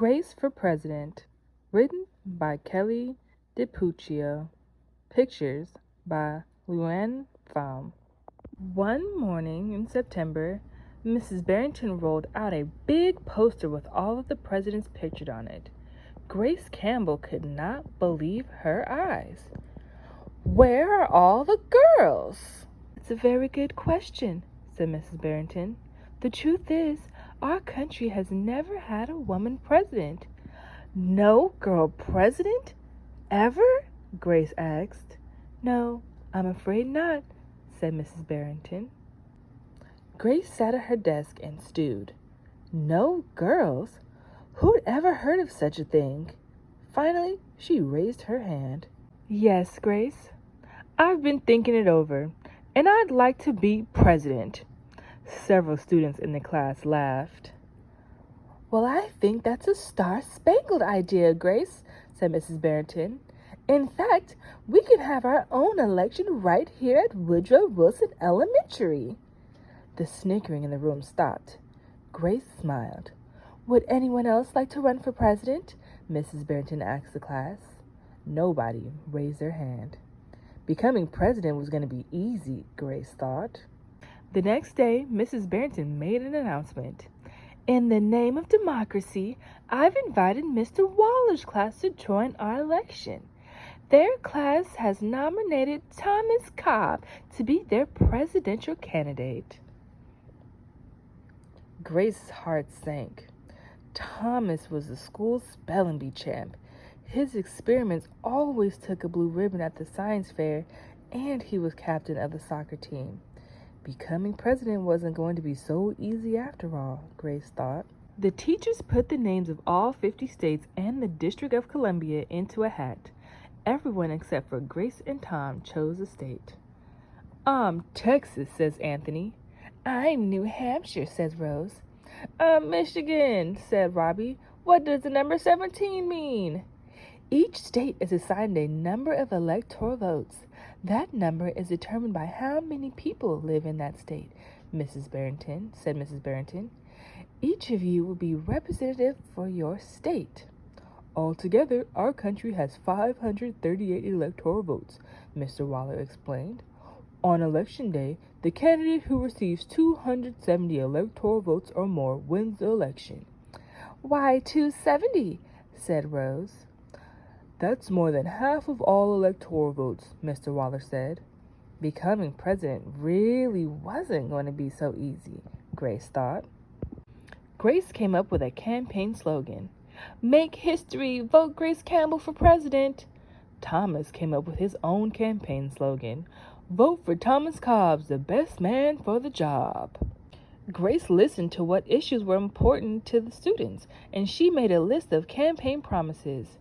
Grace for President, written by Kelly Dipucchio. Pictures by Luann Pham. One morning in September, Mrs. Barrington rolled out a big poster with all of the presidents pictured on it. Grace Campbell could not believe her eyes. "Where are all the girls?" "It's a very good question," said Mrs. Barrington. "The truth is, our country has never had a woman president." "No girl president? Ever?" Grace asked. "No, I'm afraid not," said Mrs. Barrington. Grace sat at her desk and stewed. No girls? Who'd ever heard of such a thing? Finally, she raised her hand. "Yes, Grace, I've been thinking it over, and I'd like to be president." Several students in the class laughed. "Well, I think that's a star-spangled idea, Grace," said Mrs. Barrington. "In fact, we can have our own election right here at Woodrow Wilson Elementary." The snickering in the room stopped. Grace smiled. "Would anyone else like to run for president?" Mrs. Barrington asked the class. Nobody raised their hand. Becoming president was going to be easy, Grace thought. The next day, Mrs. Barrington made an announcement. "In the name of democracy, I've invited Mr. Waller's class to join our election. Their class has nominated Thomas Cobb to be their presidential candidate." Grace's heart sank. Thomas was the school's spelling bee champ. His experiments always took a blue ribbon at the science fair, and he was captain of the soccer team. Becoming president wasn't going to be so easy after all, Grace thought. The teachers put the names of all 50 states and the District of Columbia into a hat. Everyone except for Grace and Tom chose a state. "I'm Texas," says Anthony. "I'm New Hampshire," says Rose. "I'm Michigan," said Robbie. "What does the number 17 mean?" "Each state is assigned a number of electoral votes. That number is determined by how many people live in that state," said Mrs. Barrington. "Each of you will be representative for your state." "Altogether, our country has 538 electoral votes," Mr. Waller explained. "On election day, the candidate who receives 270 electoral votes or more wins the election." "Why 270? said Rose. "That's more than half of all electoral votes," Mr. Waller said. Becoming president really wasn't going to be so easy, Grace thought. Grace came up with a campaign slogan. "Make history, vote Grace Campbell for president." Thomas came up with his own campaign slogan. "Vote for Thomas Cobb, the best man for the job." Grace listened to what issues were important to the students, and she made a list of campaign promises.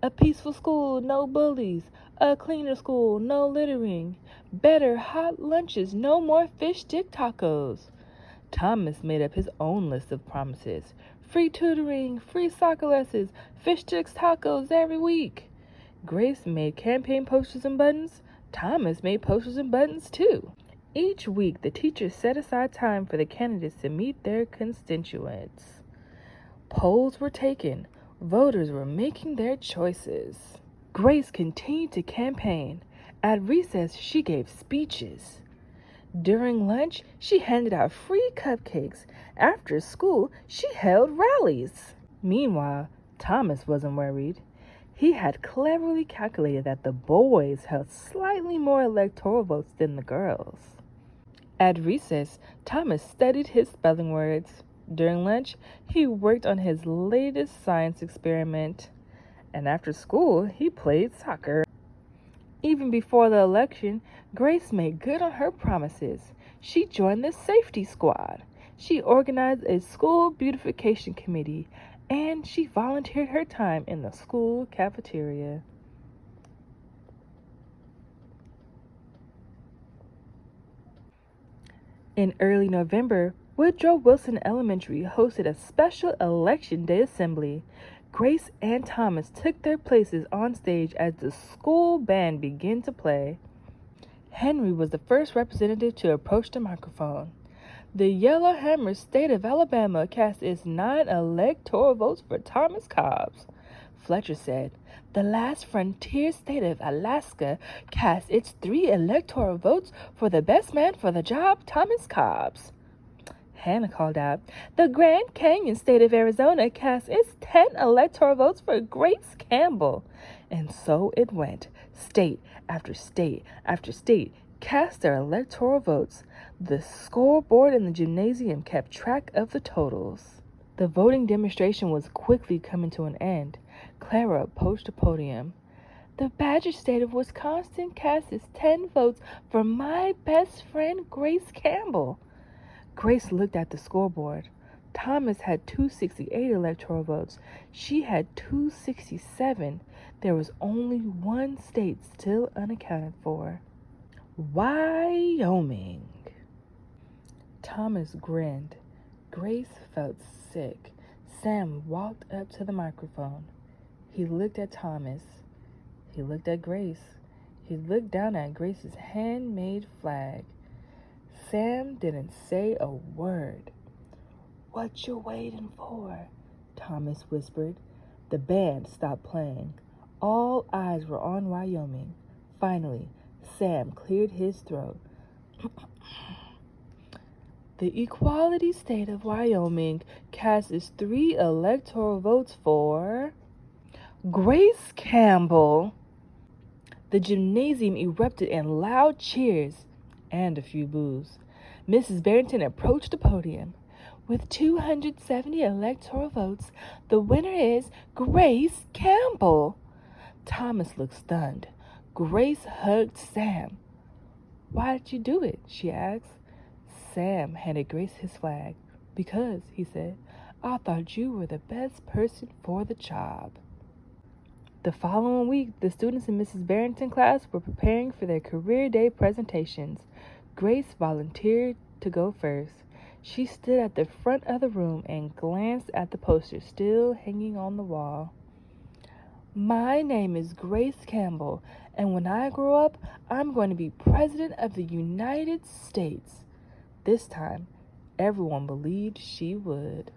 A peaceful school, no bullies. A cleaner school, no littering. Better hot lunches, no more fish stick tacos. Thomas made up his own list of promises. Free tutoring, free soccer lessons, fish sticks tacos every week. Grace made campaign posters and buttons. Thomas made posters and buttons too. Each week, the teachers set aside time for the candidates to meet their constituents. Polls were taken. Voters were making their choices. Grace continued to campaign. At recess, she gave speeches. During lunch, she handed out free cupcakes. After school, she held rallies. Meanwhile, Thomas wasn't worried. He had cleverly calculated that the boys held slightly more electoral votes than the girls. At recess, Thomas studied his spelling words. During lunch, he worked on his latest science experiment. And after school, he played soccer. Even before the election, Grace made good on her promises. She joined the safety squad. She organized a school beautification committee, and she volunteered her time in the school cafeteria. In early November, Woodrow Wilson Elementary hosted a special Election Day assembly. Grace and Thomas took their places on stage as the school band began to play. Henry was the first representative to approach the microphone. The Yellowhammer State of Alabama cast its 9 electoral votes for Thomas Cobbs. Fletcher said, the last frontier state of Alaska cast its 3 electoral votes for the best man for the job, Thomas Cobbs. Hannah called out, the Grand Canyon state of Arizona cast its 10 electoral votes for Grace Campbell. And so it went. State after state after state cast their electoral votes. The scoreboard in the gymnasium kept track of the totals. The voting demonstration was quickly coming to an end. Clara approached the podium. The Badger State of Wisconsin cast its 10 votes for my best friend, Grace Campbell. Grace looked at the scoreboard. Thomas had 268 electoral votes. She had 267. There was only one state still unaccounted for. Wyoming. Thomas grinned. Grace felt sick. Sam walked up to the microphone. He looked at Thomas. He looked at Grace. He looked down at Grace's handmade flag. Sam didn't say a word. What you waiting for? Thomas whispered. The band stopped playing. All eyes were on Wyoming. Finally, Sam cleared his throat. The Equality State of Wyoming cast its 3 electoral votes for Grace Campbell. The gymnasium erupted in loud cheers and a few boos. Mrs. Barrington approached the podium. With 270 electoral votes, the winner is Grace Campbell. Thomas looked stunned. Grace hugged Sam. Why did you do it? She asked. Sam handed Grace his flag. Because, he said, I thought you were the best person for the job. The following week, the students in Mrs. Barrington's class were preparing for their career day presentations. Grace volunteered to go first. She stood at the front of the room and glanced at the poster still hanging on the wall. My name is Grace Campbell, and when I grow up, I'm going to be President of the United States. This time, everyone believed she would.